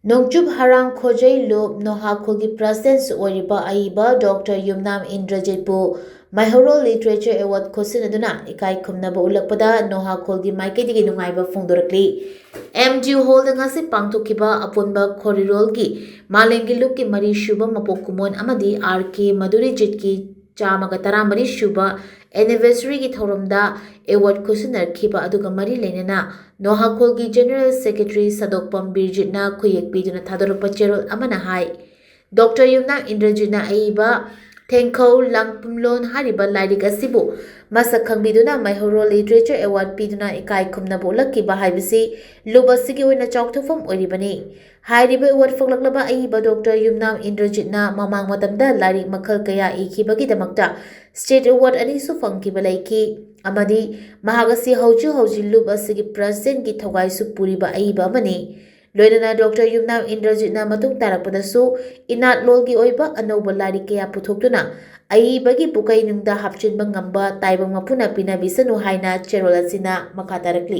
Nongchup Haram Khorjei Lup Nohakhol ki President Oiriba Aeeba Dr.Yumnam Indrajit bu Meihourol Literature Award KHUTSINNADUNA EKAI KHUMNABA UTLAKPADA Nohakhol ki MAKEIDAGI NUNGAIBA PHONGDORAKLI MAKEIDAGI ngasi pangthokkiba apunba Khorirol gi Malengi Lup ki mari shuba mapok kumon amadi RK Madurijit ki chamaga taramari shuba anniversary ki thoromda award KHUTSINNARKhiba aduga mari lenana Nohakhol ki General Secretary Sadokpam Birjitna khuyek piduna thadorpa cherol amana hai Dr. Yumnam Indrajitna Aeeba Thankau Langpumlon hariba lairik asibu masak khangbiduna Meihourol Literature Award piduna EKAI KHUMNABA ulakkiba haibasi lup asigi oina chawthofam oiribani hairiba award foglaklaba Aeeba Dr. Yumnam Indrajitna mamang matamda lairik makhal kaya ikhibagidamakta State Award anisu fangkiba laiki amadi mahagasi hauji lup asigi president ki thogaisu puriba Aeeba amani loinana Dr. Yumnam Indrajitna matung tarakpadasu inat lolgi oiba anauba lairik kaya puthokduna Aeebagi pukai nungda hapchinba ngamba taibang mapuna pinabisanu haina cherol asina makha tarakli